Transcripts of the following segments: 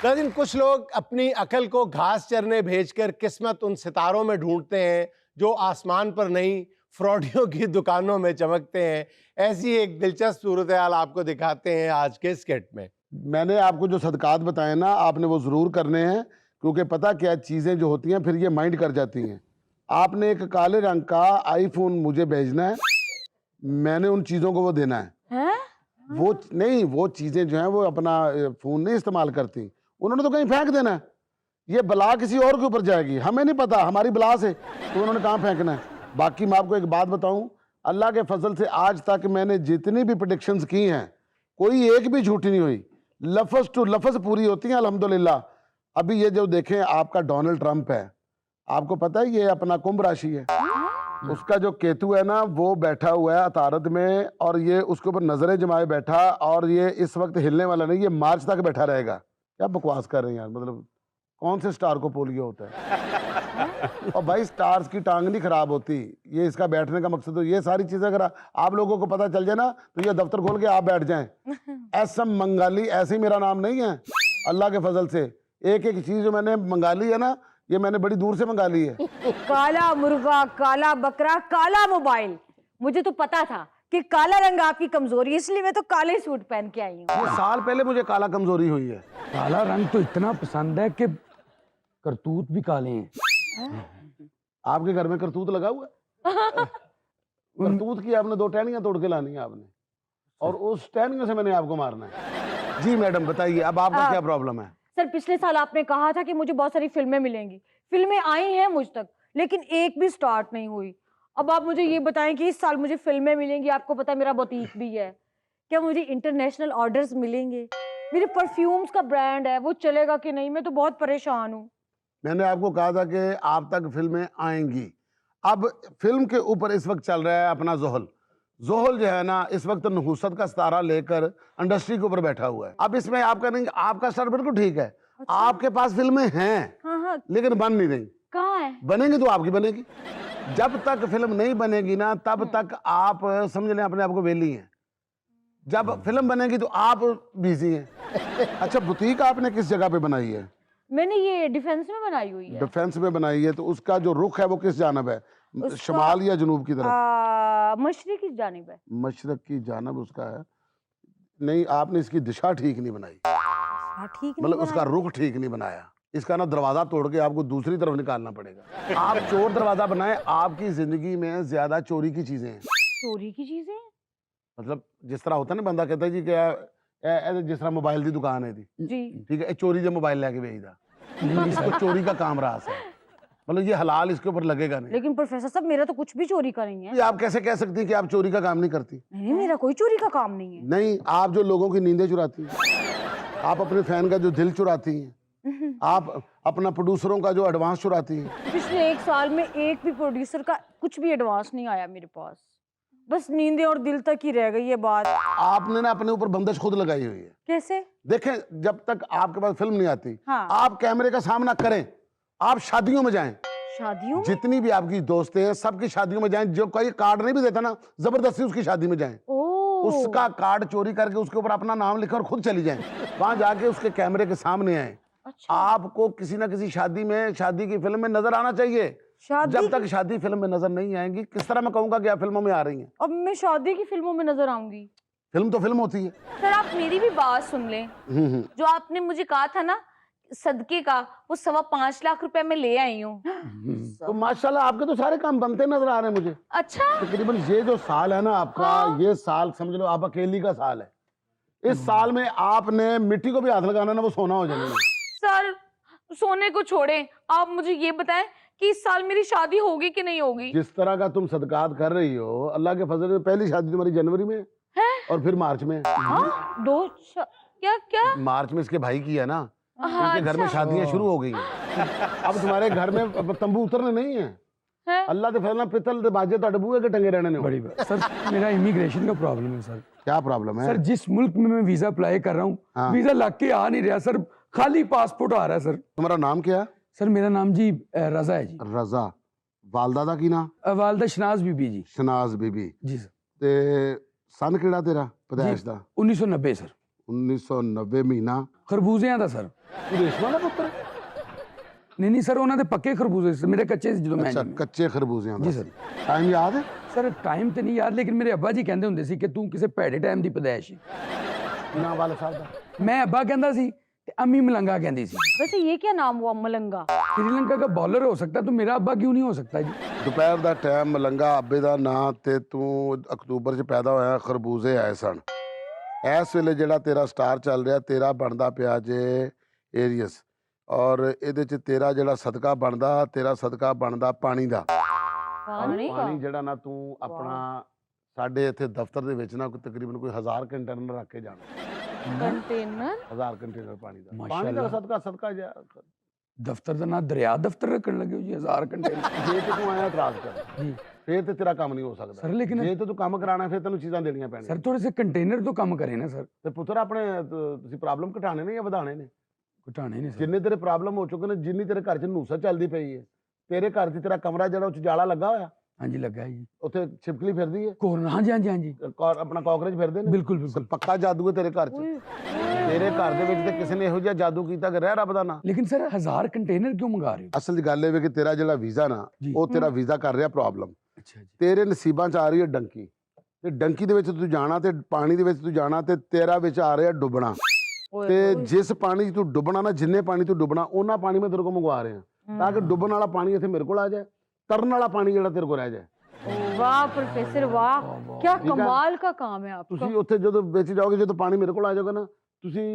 लेकिन कुछ लोग अपनी अकल को घास चरने भेजकर किस्मत उन सितारों में ढूंढते हैं जो आसमान पर नहीं फ्रॉडियों की दुकानों में चमकते हैं। ऐसी एक दिलचस्प सूरत हाल आपको दिखाते हैं आज के स्किट में। मैंने आपको जो सदकात बताए ना, आपने वो ज़रूर करने हैं, क्योंकि पता क्या चीज़ें जो होती हैं फिर ये माइंड कर जाती हैं। आपने एक काले रंग का आईफोन मुझे भेजना है, मैंने उन चीज़ों को वो देना है। वो नहीं, वो चीज़ें जो हैं वो अपना फ़ोन नहीं इस्तेमाल करती, उन्होंने तो कहीं फेंक देना है। ये बला किसी और के ऊपर जाएगी, हमें नहीं पता, हमारी बला से तो उन्होंने कहाँ फेंकना है। बाकी मैं आपको एक बात बताऊं, अल्लाह के फजल से आज तक मैंने जितनी भी प्रेडिक्शंस की हैं कोई एक भी झूठी नहीं हुई, लफ्ज़ टू लफ्ज़ पूरी होती हैं अल्हम्दुलिल्लाह। अभी ये जो देखें आपका डोनाल्ड ट्रंप है, आपको पता है ये अपना कुंभ राशि है, उसका जो केतु है ना वो बैठा हुआ है अतारद में, और ये उसके ऊपर नजरें जमाए बैठा, और ये इस वक्त हिलने वाला नहीं, ये मार्च तक बैठा रहेगा। क्या बकवास कर रहे हैं यार, मतलब कौन से स्टार को पोलियो होता है? और भाई स्टार्स की टांग नहीं खराब होती, ये इसका बैठने का मकसद। तो ये सारी चीजें अगर आप लोगों को पता चल जाए ना तो ये दफ्तर खोल के आप बैठ जाएं। एसएम मंगाली ऐसे ही मेरा नाम नहीं है, अल्लाह के फजल से एक एक चीज जो मैंने मंगा ली है ना, ये मैंने बड़ी दूर से मंगा ली है। काला मुर्गा, काला बकरा, काला मोबाइल। मुझे तो पता था कि काला रंग आपकी कमजोरी है, इसलिए मैं तो काले सूट पहन के आई हूँ। ये साल पहले मुझे काला कमजोरी हुई है। काला रंग तो इतना पसंद है कि करतूत भी काले हैं। आपके घर में करतूत लगा हुआ है? करतूत की आपने 2 टहनियां तोड़ के लानी है आपने, और उस टहनियों से मैंने आपको मारना है। जी मैडम बताइए, अब आपका क्या प्रॉब्लम है? सर पिछले साल आपने कहा था कि मुझे बहुत सारी फिल्में मिलेंगी, फिल्में आई हैं मुझ तक, लेकिन एक भी स्टार्ट नहीं हुई। अब आप मुझे ये बताएं कि इस साल मुझे फिल्में मिलेंगी, आपको पता है मेरा बुटीक भी है, क्या मुझे इंटरनेशनल ऑर्डर्स मिलेंगे? मेरे परफ्यूम्स का ब्रांड है, वो चलेगा कि नहीं? मैं तो बहुत परेशान हूँ। मैंने आपको कहा था कि आप तक फिल्में आएंगी। अब फिल्म के ऊपर इस वक्त चल रहा है अपना जोहल। जोहल जो है ना इस वक्त नहुसत का सितारा लेकर इंडस्ट्री के ऊपर बैठा हुआ है। अब इसमें आपका नहीं, आपका स्टार बिल्कुल ठीक है। अच्छा? आपके पास फिल्में हैं, हाँ, लेकिन बन नहीं रही। कहाँ है? बनेगी तो आपकी बनेगी, जब तक फिल्म नहीं बनेगी ना तब तक आप समझ लें अपने आप को वेली हैं। जब फिल्म बनेगी तो आप बिजी हैं। अच्छा, बुटीक आपने किस जगह पे बनाई है? मैंने ये डिफेंस में बनाई हुई है। डिफेंस में बनाई है, तो उसका जो रुख है वो किस जानब है, शमाल या जनूब की तरफ? मशरिक की जानिब है। मशरक की जानब उसका है। नहीं, आपने इसकी दिशा ठीक नहीं बनाई, ठीक मतलब उसका रुख ठीक नहीं बनाया। इसका ना दरवाजा तोड़ के आपको दूसरी तरफ निकालना पड़ेगा। आप चोर दरवाजा बनाए, आपकी जिंदगी में ज्यादा चोरी की चीजें हैं। चोरी की चीजें? मतलब जिस तरह होता है ना, बंदा कहता है जी क्या जिस तरह मोबाइल की दुकान है दी, जी ठीक है, चोरी जो मोबाइल लेके भेजदा, इसको चोरी का काम रास है, मतलब ये हलाल इसके ऊपर लगेगा नहीं। लेकिन प्रोफेसर साहब मेरा तो कुछ भी चोरी का नहीं है। आप कैसे कह सकती हैं कि आप चोरी का काम नहीं करती? नहीं, मेरा कोई चोरी का काम नहीं है। नहीं, आप जो लोगों की नींदें चुराती हैं, आप अपने फैन का जो दिल चुराती हैं, आप अपना प्रोड्यूसरों का जो एडवांस चुराती हैं। पिछले 1 साल में एक भी प्रोड्यूसर का कुछ भी एडवांस नहीं आया मेरे पास, बस नींदें और दिल तक ही रह गई ये बात। आपने ना अपने ऊपर बंदिश खुद लगाई हुई है। कैसे? देखें, जब तक आपके पास फिल्म नहीं आती, हाँ। आप कैमरे का सामना करें, आप शादियों में जाएं, शादियों में? जितनी भी आपकी दोस्तें हैं सबकी शादियों में जाएं, जो कोई कार्ड नहीं भी देता ना जबरदस्ती उसकी शादी में जाएं, उसका कार्ड चोरी करके उसके ऊपर अपना नाम लिखकर खुद चली जाएं, वहां जाके उसके कैमरे के सामने आए। अच्छा। आपको किसी ना किसी शादी में, शादी की फिल्म में नजर आना चाहिए। जब तक शादी फिल्म में नजर नहीं आएंगी, किस तरह मैं कहूंगा कि आप फिल्मों में आ रही हैं? अब मैं शादी की फिल्मों में नजर आऊंगी? फिल्म तो फिल्म होती है। सर आप मेरी भी बात सुन लें। जो आपने मुझे कहा था ना सदके का, वो 5.25 लाख रुपए में ले आई हूँ। तो माशाल्लाह आपके तो सारे काम बनते नजर आ रहे हैं मुझे। अच्छा, तकरीबन ये जो साल है ना आपका, ये साल समझ लो आप अकेली का साल है। इस साल में आपने मिट्टी को भी हाथ लगाना ना, वो सोना हो जाएगा। सर सोने को छोड़े, आप मुझे ये बताएं कि इस साल मेरी शादी होगी कि नहीं होगी? जिस तरह का तुम सदकात कर रही हो, अल्लाह के फजल से पहली शादी तुम्हारी जनवरी में है? और फिर मार्च में। क्या क्या? मार्च में इसके भाई की है ना, हाँ, उनके घर में अच्छा। शादियां शुरू हो गई हैं। अब तुम्हारे घर में तंबू उतरने नहीं है। अल्लाह के फजल पितल दे बाजे तो अडबू है कि टंगे रहने बड़ी बात सर, मेरा इमिग्रेशन का प्रॉब्लम है सर। क्या प्रॉब्लम है? सर जिस मुल्क में मैं वीजा अप्लाई कर रहा हूँ, हाँ। वीजा लग के आ नहीं रहा सर, खाली पासपोर्ट आ रहा है सर। तुम्हारा नाम क्या है? सर मेरा नाम जी रजा है जी। रजा। वालदा दा की ना? वालदा शनाज बीबी जी। शनाज बीबी जी सर। ते सन केड़ा तेरा पैदाइश दा? 1990 सर। 1990 महीना? खरबूजियां दा सर। ਤੂੰ ਰੇਸ਼ਮਾ ਦਾ ਪੁੱਤਰ? ਨਹੀਂ ਸਰ, ਉਹਨਾਂ ਦੇ ਪੱਕੇ ਖਰਬੂਜ਼ੇ ਸੀ, ਮੇਰੇ ਕੱਚੇ ਸੀ ਜਦੋਂ ਮੈਂ ਅੱਛਾ, ਜੰਮਿਆ। ਕੱਚੇ ਖਰਬੂਜ਼ਿਆਂ ਦਾ। ਜੀ ਸਰ। ਟਾਈਮ ਯਾਦ ਹੈ? ਸਰ ਟਾਈਮ ਤੇ ਨਹੀਂ ਯਾਦ, ਲੇਕਿਨ ਮੇਰੇ ਅੱਬਾ ਜੀ ਕਹਿੰਦੇ ਹੁੰਦੇ ਸੀ ਕਿ ਤੂੰ ਕਿਸੇ ਭੈੜੇ ਟਾਈਮ ਦੀ ਪੈਦਾਇਸ਼ ਹੈ। ਨਾਮ ਵਾਲਾ ਸਾਹਿਬ ਦਾ? ਮੈਂ ਅੱਬਾ ਕਹਿੰਦਾ ਸੀ ਤੇ ਅੰਮੀ ਮਲੰਗਾ ਕਹਿੰਦੀ ਸੀ। वैसे ये क्या नाम हुआ मलंगा? श्रीलंका का बॉलर हो सकता है तो मेरा अब्बा क्यों नहीं हो सकता जी? ਦੁਪਹਿਰ ਦਾ ਟਾਈਮ, ਮਲੰਗਾ ਅੱਬੇ ਦਾ ਨਾਂ, ਤੇ ਤੂੰ ਅਕਤੂਬਰ 'ਚ ਪੈਦਾ ਹੋਇਆ, ਖਰਬੂਜ਼ੇ ਆਏ ਸਨ। ਇਸ ਵੇਲੇ ਜਿਹੜਾ ਤੇਰਾ ਸਟਾਰ ਚੱਲ ਰਿਹਾ, ਤੇਰਾ ਬਣਦਾ ਪਿਆ ਜੇ ਏਰੀਅਸ, ਔਰ ਇਹਦੇ 'ਚ ਤੇਰਾ ਜਿਹੜਾ ਸਦਕਾ ਬਣਦਾ ਪਾਣੀ ਦਾ। पानी का? ਪਾਣੀ ਜਿਹੜਾ ਨਾ ਤੂੰ ਆਪਣਾ ਸਾਡੇ ਇੱਥੇ ਦਫ਼ਤਰ ਦੇ ਵਿੱਚ ਨਾ ਕੋਈ ਤਕਰੀਬਨ ਕੋਈ 1000 ਕੰਟੇਨਰ ਰੱਖ ਕੇ ਜਾਣਾ। कंटेनर? 1000 ਕੰਟੇਨਰ ਪਾਣੀ ਦਾ। ਪਾਣੀ ਦਾ माशाल्लाह। ਸਦਕਾ ਜਾ। दफ्तर का ना दरिया दफ्तर रखने लगे हो जी, 1000 कंटेनर। ਜੇ ਤੇ ਤੂੰ ਆਇਆ ਇਤਰਾਜ਼ ਕਰ, जी ਫੇਰ ਤੇ ਤੇਰਾ ਕੰਮ ਨਹੀਂ ਹੋ ਸਕਦਾ। सर लेकिन ਜੇ ਤੇ ਤੂੰ ਕੰਮ ਕਰਾਣਾ, ਫਿਰ ਤੈਨੂੰ ਚੀਜ਼ਾਂ ਦੇਣੀਆਂ ਪੈਣੀਆਂ। सर थोड़े से कंटेनर तो कम करें ना सर। ਤੇ ਪੁੱਤਰ ਆਪਣੇ ਤੁਸੀਂ ਪ੍ਰੋਬਲਮ ਘਟਾਣੇ ਨੇ ਜਾਂ ਵਧਾਣੇ ਨੇ? घटाने नहीं सर। ਜਿੰਨੇ ਤੇਰੇ ਪ੍ਰੋਬਲਮ ਹੋ ਚੁੱਕੇ ਨੇ, ਜਿੰਨੀ ਤੇਰੇ ਘਰ 'ਚ ਨੂਸਾ ਚੱਲਦੀ ਪਈ ਹੈ, ਤੇਰੇ ਘਰ 'ਚ ਤੇਰਾ ਕਮਰਾ ਜਿਹੜਾ ਉਹ 'ਚ ਜਾਲਾ ਲੱਗਾ ਹੋਇਆ, हाँ जी लगा है जी। ਉੱਥੇ ਛਿਪਕਲੀ ਫਿਰਦੀ ਹੈ, कोरोना, हाँ जी हाँ जी हाँ जी, ਆਪਣਾ ਕਾਕਰੋਚ ਫਿਰਦੇ ਨੇ। बिल्कुल बिल्कुल। ਪੱਕਾ ਜਾਦੂ ਹੈ ਤੇਰੇ ਘਰ 'ਚ। ਤੇਰੇ ਘਰ ਦੇ ਵਿੱਚ ਤੇ ਕਿਸੇ ਨੇ ਇਹੋ ਜਿਹਾ ਜਾਦੂ ਕੀਤਾ ਕਿ ਰਹਿ ਰੱਬ ਦਾ ਨਾਂ। लेकिन सर 1000 कंटेनर क्यों मंगा रहे हो? ਅਸਲ 'ਚ ਗੱਲ ਇਹ ਵੇ ਕਿ ਤੇਰਾ ਜਿਹੜਾ ਵੀਜ਼ਾ ਨਾ, ਜੀ। ਉਹ ਤੇਰਾ ਵੀਜ਼ਾ ਕਰ ਰਿਹਾ ਪ੍ਰੋਬਲਮ। अच्छा जी। ਤੇਰੇ ਨਸੀਬਾਂ 'ਚ ਆ ਰਹੀ ਹੈ ਡੰਕੀ, ਤੇ ਡੰਕੀ ਦੇ ਵਿੱਚ ਤੂੰ ਜਾਣਾ, ਤੇ ਪਾਣੀ ਦੇ ਵਿੱਚ ਤੂੰ ਜਾਣਾ, ਤੇ ਤੇਰਾ ਵਿੱਚ ਆ ਰਿਹਾ ਡੁੱਬਣਾ। ਤੇ ਜਿਸ ਪਾਣੀ 'ਚ ਤੂੰ ਡੁੱਬਣਾ ਨਾ, ਜਿੰਨੇ ਪਾਣੀ ਤੂੰ ਡੁੱਬਣਾ, ਉਹਨਾਂ ਪਾਣੀ ਮੈਂ ਤੇਰੇ ਕੋਲ ਮੰਗਵਾ ਰਿਹਾ ਤਾਂ ਕਿ ਡੁੱਬਣ ਵਾਲਾ ਪਾਣੀ ਇੱਥੇ ਮੇਰੇ ਕੋਲ ਆ ਜਾਏ, ਤਰਨ ਵਾਲਾ ਪਾਣੀ ਜਿਹੜਾ ਤੇਰੇ ਕੋਲ ਰਹਿ ਜਾਏ। वाह प्रोफेसर वाह, क्या कमाल का काम है आपका। ਤੁਸੀਂ ਉੱਥੇ ਜਦੋਂ ਵਿੱਚ ਜਾਓਗੇ, ਜਦੋਂ ਪਾਣੀ ਮੇਰੇ ਕੋਲ ਆ ਜਾਊਗਾ ਨਾ, ਤੁਸੀਂ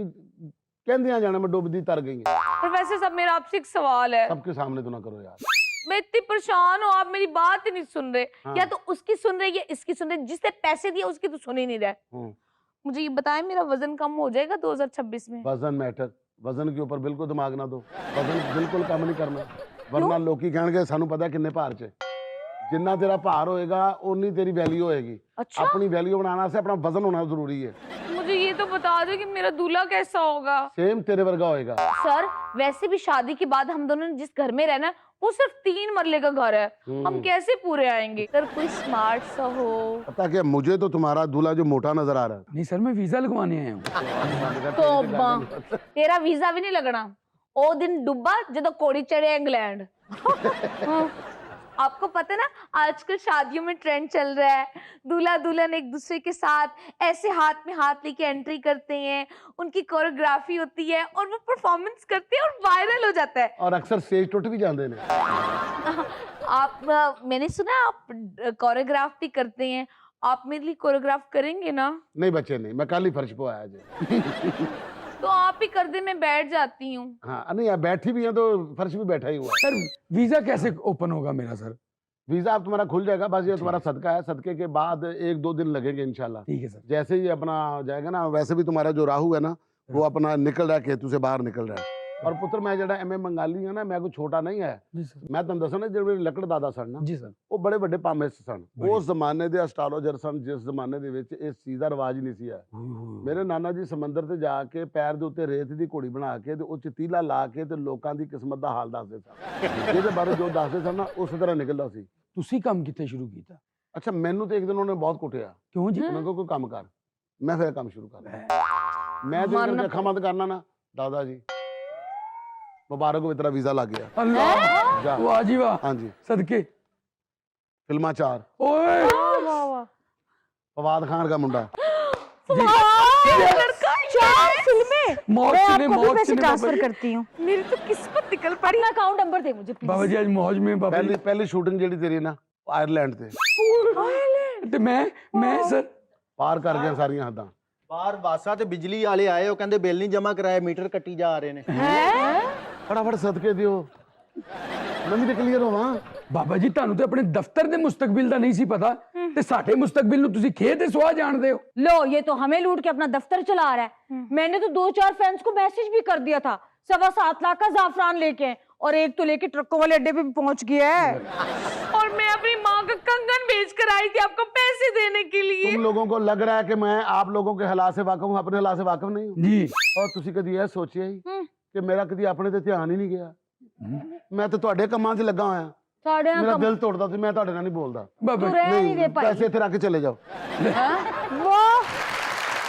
ਕਹਿੰਦੇ ਆ ਜਾਣਾ ਮੈਂ ਡੁੱਬਦੀ ਤਰ ਗਈ ਹਾਂ। प्रोफेसर साहब मेरा आपसे एक सवाल है। सबके सामने तो ना करो यार। मैं इतनी परेशान हूँ, आप मेरी बात ही नहीं सुन रहे। हाँ। या तो उसकी सुन रहे या इसकी सुन रहे, जिसने पैसे दिए उसकी तो सुन ही नहीं रहे। हम्म। मुझे ये बताएं, मेरा वजन कम हो जाएगा 2026 में? वजन मैटर, वजन के ऊपर बिल्कुल दिमाग ना दो, वजन बिल्कुल कम नहीं करना, वरना लोकी कहणगे सानू पता किन्ने भार च। जिन्ना तेरा भार होएगा उन्नी तेरी वैल्यू होएगी। अच्छा, अपनी वैल्यू बनाना से अपना वजन होना जरूरी है। मुझे ये तो बता दो कि मेरा दूल्हा कैसा होगा। सेम तेरे वर्गा होएगा। सर वैसे भी शादी के बाद हम दोनों ने जिस घर में रहना है, वो सिर्फ 3 मरले का घर है। हम कैसे पूरे आएंगे? सर कोई स्मार्ट सा हो। पता क्या, मुझे तो तुम्हारा दूल्हा जो मोटा नजर आ रहा है। नहीं सर, मैं वीजा लगवाने आया हूँ। तौबा, तेरा वीजा भी नहीं लगना। ओ दिन डुब्बा जदों कोड़ी चढ़े इंग्लैंड। आपको पता है ना, आजकल शादियों में ट्रेंड चल रहा है, दूल्हा दुल्हन एक दूसरे के साथ ऐसे हाथ में हाथ लेके एंट्री करते हैं, उनकी कोरियोग्राफी होती है और वो परफॉर्मेंस करते हैं और वायरल हो जाता है। और अक्सर स्टेज टूट भी जाते हैं। आप मैंने सुना आप कोरियोग्राफ भी करते हैं, आप मेरे लिए कोरियोग्राफ करेंगे ना? नहीं बच्चे नहीं, मैं कल ही फर्श पे आया जी। तो आप ही कर दे, मैं बैठ जाती हूँ। हाँ नहीं, आप बैठी भी हैं तो फर्श भी बैठा ही हुआ है। सर वीजा कैसे ओपन होगा मेरा सर? वीजा आप तुम्हारा खुल जाएगा, बस ये तुम्हारा सदका है, सदके के बाद 1-2 दिन लगेंगे इंशाल्लाह। ठीक है सर। जैसे ही अपना जाएगा ना, वैसे भी तुम्हारा जो राहु है ना, वो अपना निकल रहा है, केतु से बाहर निकल रहा है। और पुत्र मैं जड़ा एम बंगाली है ना, मैं कोई छोटा नहीं है। जी सर। मैं तुम दसा ना, जो लकड़ दादा सन ना, जी सर। वो बड़े बड़े पामिस्ट सन। बड़े। उस जमाने के एस्ट्रोलॉजर सन जिस जमाने ਦੇ ਵਿੱਚ ਇਸ ਚੀਜ਼ ਦਾ ਰਿਵਾਜ ਨਹੀਂ ਸੀ ਹੈ। ਮੇਰੇ ਨਾਨਾ ਜੀ ਸਮੁੰਦਰ ਤੇ ਜਾ ਕੇ ਪੈਰ ਦੇ ਉੱਤੇ ਰੇਤ ਦੀ ਘੋੜੀ ਬਣਾ ਕੇ ਤੇ ਉਹ ਚ ਤੀਲਾ ਲਾ ਕੇ ਤੇ ਲੋਕਾਂ ਦੀ ਕਿਸਮਤ ਦਾ ਹਾਲ ਦੱਸਦੇ ਸਨ। ਜਿਹਦੇ ਬਾਰੇ ਜੋ ਦੱਸਦੇ ਸਨ ਨਾ, ਉਸ ਤਰ੍ਹਾਂ ਨਿਕਲਦਾ ਸੀ। ਤੁਸੀਂ ਕੰਮ ਕਿੱਥੇ ਸ਼ੁਰੂ ਕੀਤਾ? ਅੱਛਾ, ਮੈਨੂੰ ਤੇ ਇੱਕ ਦਿਨ ਉਹਨੇ ਬਹੁਤ ਕੁੱਟਿਆ। ਕਿਉਂ ਜੀ? ਉਹਨਾਂ ਕੋਲ ਕੋਈ ਕੰਮ ਕਰ, ਮੈਂ ਫਿਰ ਕੰਮ ਸ਼ੁਰੂ ਕਰ ਲਿਆ। ਮੈਂ ਤੇ ਇਹਨਾਂ ਅੱਖਾਂ ਬੰਦ ਕਰਨਾ ਨਾ, ਦਾਦਾ ਜੀ मुबारक हो, तेरा वीजा लग गया। अल्लाह, जा। वाह जी वाह, हाँ जी। सदके। फिल्मा 4, ओए वाह वाह। फवाद खान का मुंडा। जी। लड़का 4 फिल्में। मौत मैं से ने, आपको भी मौत पैसे से ने ट्रांसफर बाबा करती हूँ। मेरी तो किस्मत निकल पड़ी। अपना अकाउंट नंबर दे मुझे बाबा प्लीज। जी आज मौज में बाबा जी। पहली शूटिंग जेडी तेरी ना आयरलैंड ते ਤੇ ਮੈਂ ਸਰ पार कर गया सारियां हदां। ਬਾਹਰ ਵਾਸਾ ਤੇ ਬਿਜਲੀ ਵਾਲੇ ਆਏ, ਉਹ ਕਹਿੰਦੇ ਬਿੱਲ ਨਹੀਂ ਜਮਾ ਕਰਾਇਆ, ਮੀਟਰ ਕੱਟੀ ਜਾ ਰਹੇ ਨੇ। फटाफट सदके दियो, मैं भी तो क्लियर होवां। ਬਾਬਾ ਜੀ ਤੁਹਾਨੂੰ ਤੇ ਆਪਣੇ ਦਫ਼ਤਰ ਦੇ ਮੁਸਤਕबिल ਦਾ ਨਹੀਂ ਸੀ ਪਤਾ ਤੇ ਸਾਡੇ ਮੁਸਤਕबिल ਨੂੰ ਤੁਸੀਂ ਖੇਤ ਦੇ ਸਵਾਹ ਜਾਣਦੇ ਹੋ। लो ये तो हमें लूट के अपना दफ्तर चला रहा है। मैंने तो 2-4 फैंस को मैसेज भी कर दिया था, 7.25 लाख का जाफरान लेके आए, और एक तो लेके ट्रकों वाले अड्डे पे भी पहुंच गया है। और मैं अपनी माँ का कंगन बेच कर आई थी आपको पैसे देने के लिए। तुम लोगों को लग रहा है कि मैं आप लोगों के हालात से वाकिफ हूं, अपने हालात से वाकिफ नहीं हूं। ਜੀ और ਤੁਸੀਂ ਕਦੀ ਇਹ ਸੋਚਿਆ ਹੀ ਕਿ ਮੇਰਾ ਕਦੀ ਆਪਣੇ ਤੇ ਧਿਆਨ ਹੀ ਨਹੀਂ ਗਿਆ। ਮੈਂ ਤਾਂ ਤੁਹਾਡੇ ਕੰਮਾਂ 'ਚ ਲੱਗਾ ਹੋਇਆ। साढ़े ਮੇਰਾ ਦਿਲ ਤੋੜਦਾ ਸੀ, ਮੈਂ ਤੁਹਾਡੇ ਨਾਲ ਨਹੀਂ ਬੋਲਦਾ। ਬਾਬਾ तू रह नहीं दे पाई। ਪੈਸੇ ਇੱਥੇ ਰੱਖ ਕੇ ਚਲੇ ਜਾਓ। वाह